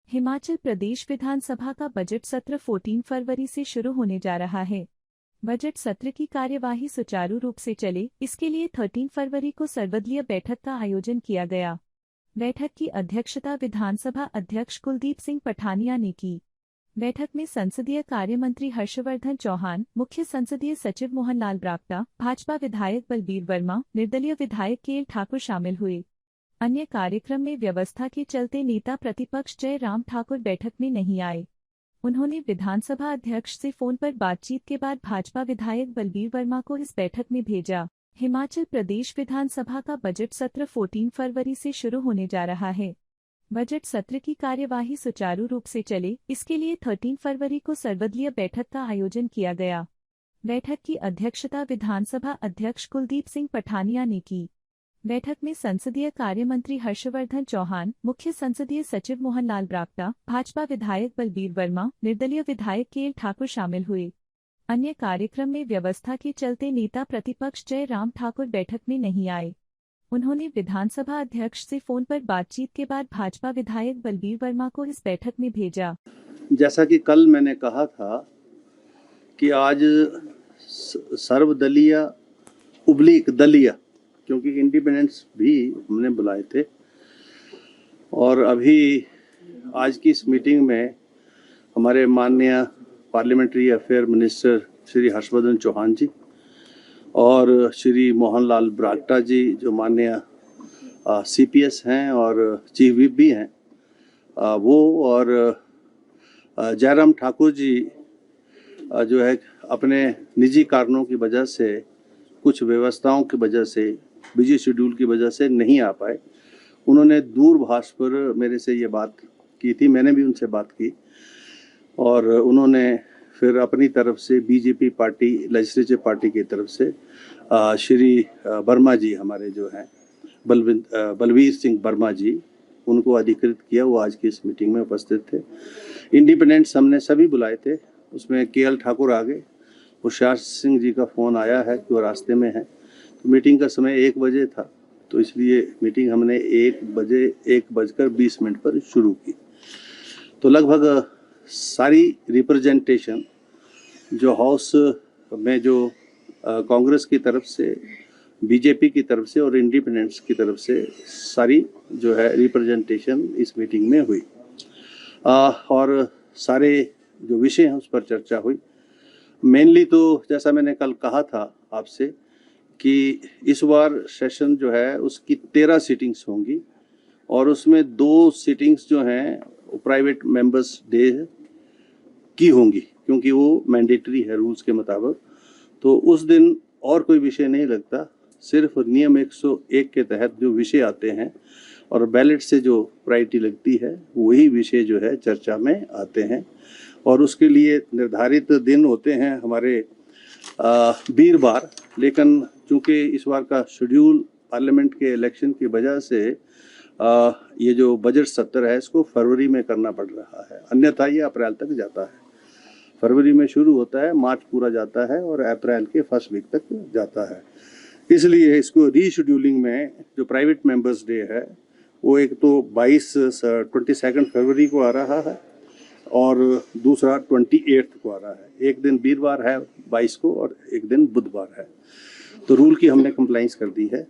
हिमाचल प्रदेश विधानसभा का बजट सत्र 14 फरवरी से शुरू होने जा रहा है। बजट सत्र की कार्यवाही सुचारू रूप से चले, इसके लिए 13 फरवरी को सर्वदलीय बैठक का आयोजन किया गया। बैठक की अध्यक्षता विधानसभा अध्यक्ष कुलदीप सिंह पठानिया ने की। बैठक में संसदीय कार्य मंत्री हर्षवर्धन चौहान, मुख्य संसदीय सचिव मोहन लाल ब्राक्टा, भाजपा विधायक बलबीर वर्मा, निर्दलीय विधायक के एल ठाकुर शामिल हुए। अन्य कार्यक्रम में व्यवस्था के चलते नेता प्रतिपक्ष जय राम ठाकुर बैठक में नहीं आए। उन्होंने विधानसभा अध्यक्ष से फोन पर बातचीत के बाद भाजपा विधायक बलबीर वर्मा को इस बैठक में भेजा। हिमाचल प्रदेश विधानसभा का बजट सत्र 14 फरवरी से शुरू होने जा रहा है। बजट सत्र की कार्यवाही सुचारू रूप से चले, इसके लिए 13 फरवरी को सर्वदलीय बैठक का आयोजन किया गया। बैठक की अध्यक्षता विधानसभा अध्यक्ष कुलदीप सिंह पठानिया ने की। बैठक में संसदीय कार्य मंत्री हर्षवर्धन चौहान, मुख्य संसदीय सचिव मोहन लाल ब्राक्टा, भाजपा विधायक बलबीर वर्मा, निर्दलीय विधायक के एल ठाकुर शामिल हुए। अन्य कार्यक्रम में व्यवस्था के चलते नेता प्रतिपक्ष जय राम ठाकुर बैठक में नहीं आए। उन्होंने विधानसभा अध्यक्ष से फोन पर बातचीत के बाद भाजपा विधायक बलबीर वर्मा को इस बैठक में भेजा। जैसा कि कल मैंने कहा था कि आज सर्वदलीय उबलीक दलीय, क्योंकि इंडिपेंडेंस भी हमने बुलाए थे, और अभी आज की इस मीटिंग में हमारे माननीय parliamentary affair minister Shri Harshvardhan Chauhan ji और श्री मोहन लाल ब्राक्टा जी, जो माननीय CPS हैं और चीफ व्हिप भी हैं, वो और जयराम ठाकुर जी जो है अपने निजी कारणों की वजह से, कुछ व्यवस्थाओं की वजह से, बिजी शेड्यूल की वजह से नहीं आ पाए। उन्होंने दूरभाष पर मेरे से ये बात की थी, मैंने भी उनसे बात की, और उन्होंने फिर अपनी तरफ से बीजेपी पार्टी, लेजिस्लेटिव पार्टी की तरफ से श्री वर्मा जी, हमारे जो हैं बलबीर सिंह वर्मा जी, उनको अधिकृत किया। वो आज की इस मीटिंग में उपस्थित थे। इंडिपेंडेंट्स हमने सभी बुलाए थे, उसमें KL ठाकुर आ गए। होशियार सिंह जी का फ़ोन आया है कि वो रास्ते में है। तो मीटिंग का समय 1 बजे था, तो इसलिए मीटिंग हमने 1:20 पर शुरू की। तो लगभग सारी रिप्रेजेंटेशन जो हाउस में, जो कांग्रेस की तरफ से, बीजेपी की तरफ से और इंडिपेंडेंट्स की तरफ से, सारी जो है रिप्रेजेंटेशन इस मीटिंग में हुई, और सारे जो विषय हैं उस पर चर्चा हुई। मेनली तो जैसा मैंने कल कहा था आपसे कि इस बार सेशन जो है उसकी 13 सीटिंग्स होंगी, और उसमें 2 सीटिंग्स जो हैं प्राइवेट मेंबर्स डे की होंगी, क्योंकि वो मैंडेटरी है रूल्स के मुताबिक। तो उस दिन और कोई विषय नहीं लगता, सिर्फ नियम 101 के तहत जो विषय आते हैं और बैलेट से जो प्रायोरिटी लगती है, वही विषय जो है चर्चा में आते हैं। और उसके लिए निर्धारित दिन होते हैं हमारे वीरवार, लेकिन चूँकि इस बार का शेड्यूल पार्लियामेंट के इलेक्शन की वजह से ये जो बजट सत्र है इसको फरवरी में करना पड़ रहा है, अन्यथा ये अप्रैल तक जाता है। फरवरी में शुरू होता है, मार्च पूरा जाता है और अप्रैल के फर्स्ट वीक तक जाता है। इसलिए इसको रीशेड्यूलिंग में जो प्राइवेट मेंबर्स डे है, वो एक तो 22 फरवरी को आ रहा है और दूसरा 28 को आ रहा है। एक दिन वीरवार है 22 को और एक दिन बुधवार है। तो रूल की हमने कंप्लाइंस कर दी है,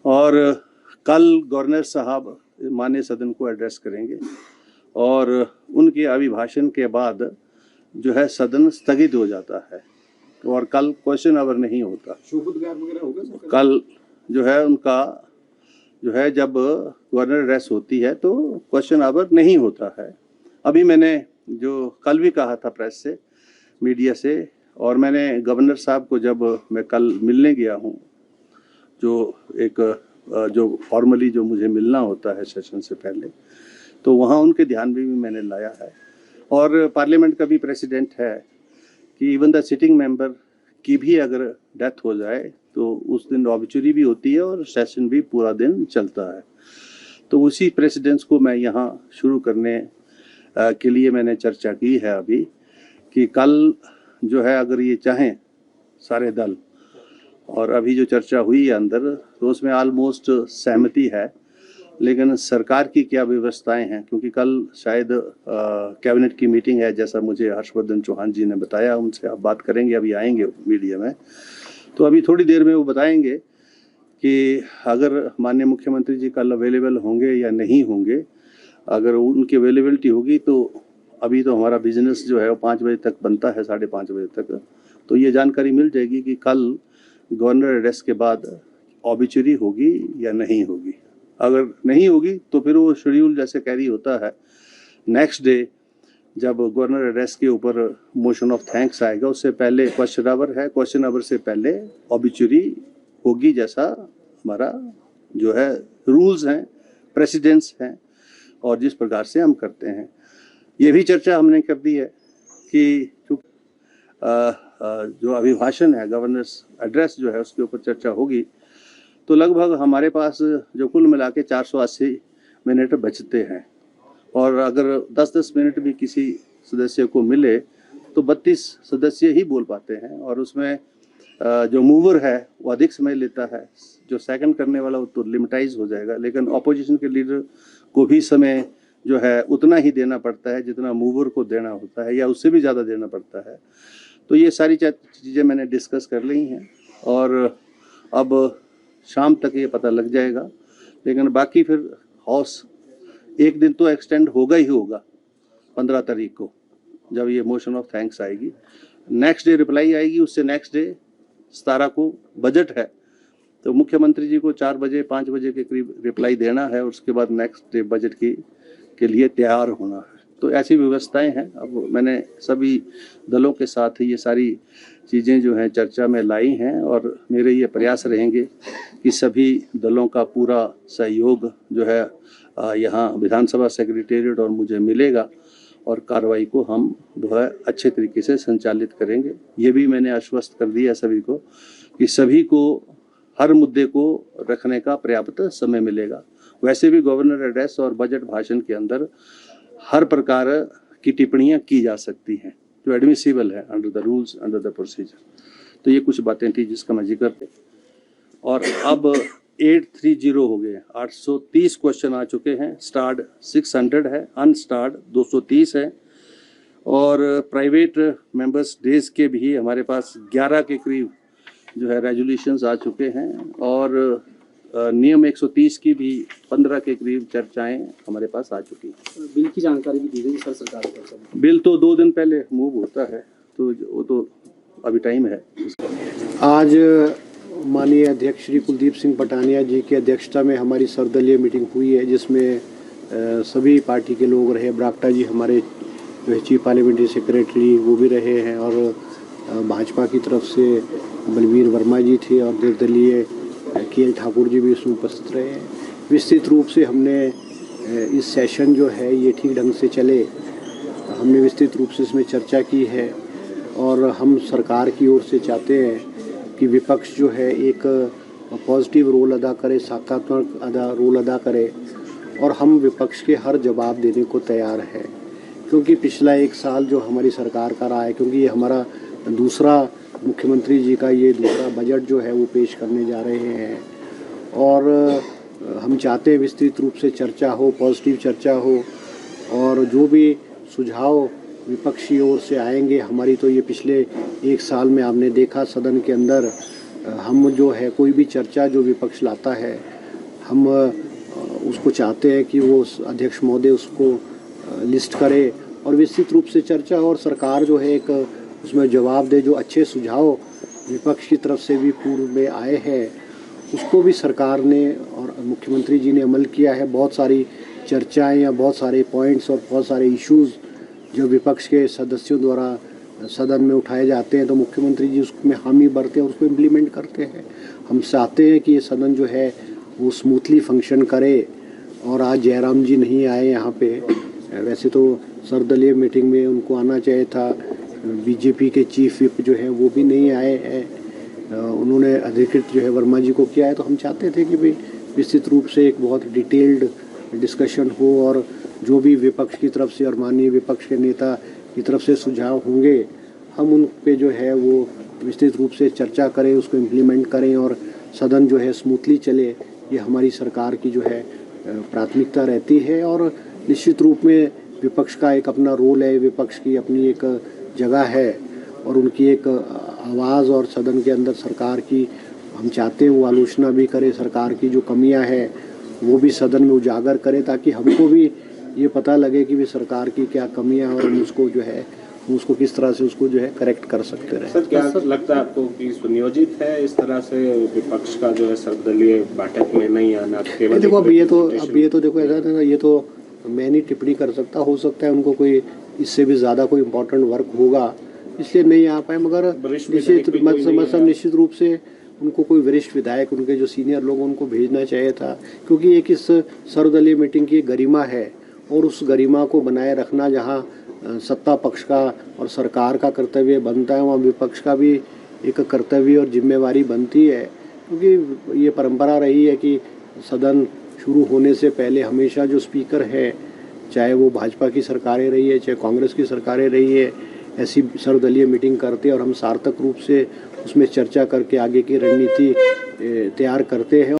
और कल गवर्नर साहब माननीय सदन को एड्रेस करेंगे, और उनके अभिभाषण के बाद जो है सदन स्थगित हो जाता है, और कल क्वेश्चन आवर नहीं होता। वगैरह होगा कल जो है उनका जो है, जब गवर्नर एड्रेस होती है तो क्वेश्चन आवर नहीं होता है। अभी मैंने जो कल भी कहा था प्रेस से, मीडिया से, और मैंने गवर्नर साहब को जब मैं कल मिलने गया हूँ, जो फॉर्मली जो मुझे मिलना होता है सेशन से पहले, तो वहाँ उनके ध्यान में भी मैंने लाया है। और पार्लियामेंट का भी प्रेसिडेंट है कि इवन द सिटिंग मेंबर की भी अगर डेथ हो जाए तो उस दिन ऑब्चुरी भी होती है और सेशन भी पूरा दिन चलता है। तो उसी प्रेसिडेंस को मैं यहाँ शुरू करने के लिए मैंने चर्चा की है अभी, कि कल जो है अगर ये चाहें सारे दल, और अभी जो चर्चा हुई है अंदर, तो उसमें ऑलमोस्ट सहमति है, लेकिन सरकार की क्या व्यवस्थाएं हैं, क्योंकि कल शायद कैबिनेट की मीटिंग है, जैसा मुझे हर्षवर्धन चौहान जी ने बताया, उनसे आप बात करेंगे, अभी आएंगे मीडिया में, तो अभी थोड़ी देर में वो बताएंगे कि अगर माननीय मुख्यमंत्री जी कल अवेलेबल होंगे या नहीं होंगे। अगर उनकी अवेलेबिलिटी होगी तो अभी तो हमारा बिजनेस जो है वो 5 बजे तक बनता है, 5:30 बजे तक, तो ये जानकारी मिल जाएगी कि कल गवर्नर एड्रेस के बाद ऑबिचुरी होगी या नहीं होगी। अगर नहीं होगी तो फिर वो शेड्यूल जैसे कैरी होता है, नेक्स्ट डे जब गवर्नर एड्रेस के ऊपर मोशन ऑफ थैंक्स आएगा, उससे पहले क्वेश्चन आवर है, क्वेश्चन आवर से पहले ऑबिचुरी होगी, जैसा हमारा जो है रूल्स हैं, प्रेसिडेंट्स हैं और जिस प्रकार से हम करते हैं। ये भी चर्चा हमने कर दी है कि जो अभिभाषण है, गवर्नर्स एड्रेस जो है, उसके ऊपर चर्चा होगी, तो लगभग हमारे पास जो कुल मिला के 480 मिनट बचते हैं, और अगर 10-10 मिनट भी किसी सदस्य को मिले तो 32 सदस्य ही बोल पाते हैं, और उसमें जो मूवर है वो अधिक समय लेता है, जो सेकंड करने वाला वो तो लिमिटाइज हो जाएगा, लेकिन ऑपोजिशन के लीडर को भी समय जो है उतना ही देना पड़ता है जितना मूवर को देना होता है, या उससे भी ज़्यादा देना पड़ता है। तो ये सारी चीज़ें मैंने डिस्कस कर ली हैं, और अब शाम तक ये पता लग जाएगा, लेकिन बाकी फिर हाउस एक दिन तो एक्सटेंड होगा ही होगा, 15 तारीख को जब ये मोशन ऑफ थैंक्स आएगी, नेक्स्ट डे रिप्लाई आएगी, उससे नेक्स्ट डे 17 को बजट है, तो मुख्यमंत्री जी को 4 बजे 5 बजे के करीब रिप्लाई देना है, और उसके बाद नेक्स्ट डे बजट के लिए तैयार होना है। तो ऐसी व्यवस्थाएं हैं। अब मैंने सभी दलों के साथ ये सारी चीज़ें जो हैं चर्चा में लाई हैं, और मेरे ये प्रयास रहेंगे कि सभी दलों का पूरा सहयोग जो है यहाँ विधानसभा सेक्रेटेरिएट और मुझे मिलेगा, और कार्रवाई को हम जो है अच्छे तरीके से संचालित करेंगे। ये भी मैंने आश्वस्त कर दिया सभी को कि सभी को हर मुद्दे को रखने का पर्याप्त समय मिलेगा। वैसे भी गवर्नर एड्रेस और बजट भाषण के अंदर हर प्रकार की टिप्पणियां की जा सकती हैं जो एडमिसिबल है under the rules, under the procedure. तो ये कुछ बातें थी जिसका मैं जिक्र थे, और अब 830 हो गए, 830 क्वेश्चन आ चुके हैं। स्टार्ड 600 है, अनस्टार्ड 230 है, और प्राइवेट मेंबर्स डेज के भी हमारे पास 11 के करीब जो है रेजोल्यूशंस आ चुके हैं, और नियम 130 की भी 15 के करीब चर्चाएं हमारे पास आ चुकी हैं। बिल की जानकारी भी दी गई सर सरकार को। बिल तो 2 दिन पहले मूव होता है, तो वो तो अभी टाइम है। आज माननीय अध्यक्ष श्री कुलदीप सिंह पटानिया जी की अध्यक्षता में हमारी सर्वदलीय मीटिंग हुई है, जिसमें सभी पार्टी के लोग रहे। बरागटा जी हमारे जो है चीफ पार्लियामेंट्री सेक्रेटरी वो भी रहे हैं, और भाजपा की तरफ से बलवीर वर्मा जी थे, और निर्दलीय KL ठाकुर जी भी इसमें उपस्थित रहे हैं। विस्तृत रूप से हमने इस सेशन जो है ये ठीक ढंग से चले, हमने विस्तृत रूप से इसमें चर्चा की है, और हम सरकार की ओर से चाहते हैं कि विपक्ष जो है एक पॉजिटिव रोल अदा करे, सकारात्मक रोल अदा करे, और हम विपक्ष के हर जवाब देने को तैयार हैं, क्योंकि पिछला 1 साल जो हमारी सरकार का रहा है, क्योंकि ये हमारा दूसरा मुख्यमंत्री जी का ये दूसरा बजट जो है वो पेश करने जा रहे हैं, और हम चाहते हैं विस्तृत रूप से चर्चा हो, पॉजिटिव चर्चा हो, और जो भी सुझाव विपक्षी ओर से आएंगे, हमारी तो ये पिछले 1 साल में आपने देखा सदन के अंदर हम जो है कोई भी चर्चा जो विपक्ष लाता है, हम उसको चाहते हैं कि वो अध्यक्ष महोदय उसको लिस्ट करे और विस्तृत रूप से चर्चा, और सरकार जो है एक उसमें जवाब दे। जो अच्छे सुझाव विपक्ष की तरफ से भी पूर्व में आए हैं उसको भी सरकार ने और मुख्यमंत्री जी ने अमल किया है। बहुत सारी चर्चाएं या बहुत सारे पॉइंट्स और बहुत सारे इश्यूज़ जो विपक्ष के सदस्यों द्वारा सदन में उठाए जाते हैं, तो मुख्यमंत्री जी उसमें हामी भरते हैं और उसको इम्प्लीमेंट करते हैं। हम चाहते हैं कि ये सदन जो है वो स्मूथली फंक्शन करे, और आज जयराम जी नहीं आए यहाँ पे, वैसे तो सर्वदलीय मीटिंग में उनको आना चाहिए था। बीजेपी के चीफ विप जो है वो भी नहीं आए हैं, उन्होंने अधिकृत जो है वर्मा जी को किया है। तो हम चाहते थे कि भाई विस्तृत रूप से एक बहुत डिटेल्ड डिस्कशन हो, और जो भी विपक्ष की तरफ से और माननीय विपक्ष के नेता की तरफ से सुझाव होंगे हम उन पे जो है वो विस्तृत रूप से चर्चा करें, उसको इम्प्लीमेंट करें, और सदन जो है स्मूथली चले। ये हमारी सरकार की जो है प्राथमिकता रहती है और निश्चित रूप में विपक्ष का एक अपना रोल है, विपक्ष की अपनी एक जगह है और उनकी एक आवाज़ और सदन के अंदर सरकार की हम चाहते हैं वो आलोचना भी करे, सरकार की जो कमियां हैं वो भी सदन में उजागर करे ताकि हमको भी ये पता लगे कि भी सरकार की क्या कमियां और हम उसको जो है उसको किस तरह से उसको जो है करेक्ट कर सकते रहे। सर क्या लगता है आपको कि सुनियोजित है इस तरह से विपक्ष का जो है सर्वदलीय बैठक में नहीं आना? केवल देखो अब ये तो देखो ऐसा है ना, ये तो मैं नहीं टिप्पणी कर सकता, हो सकता है उनको कोई इससे भी ज़्यादा कोई इम्पोर्टेंट वर्क होगा इसलिए नहीं आ पाए, मगर निश्चित रूप से उनको कोई वरिष्ठ विधायक उनके जो सीनियर लोग उनको भेजना चाहिए था, क्योंकि एक इस सर्वदलीय मीटिंग की गरिमा है और उस गरिमा को बनाए रखना जहां सत्ता पक्ष का और सरकार का कर्तव्य बनता है वहाँ विपक्ष का भी एक कर्तव्य और जिम्मेवारी बनती है, क्योंकि ये परंपरा रही है कि सदन शुरू होने से पहले हमेशा जो स्पीकर है, चाहे वो भाजपा की सरकारें रही है चाहे कांग्रेस की सरकारें रही है, ऐसी सर्वदलीय मीटिंग करते हैं और हम सार्थक रूप से उसमें चर्चा करके आगे की रणनीति तैयार करते हैं।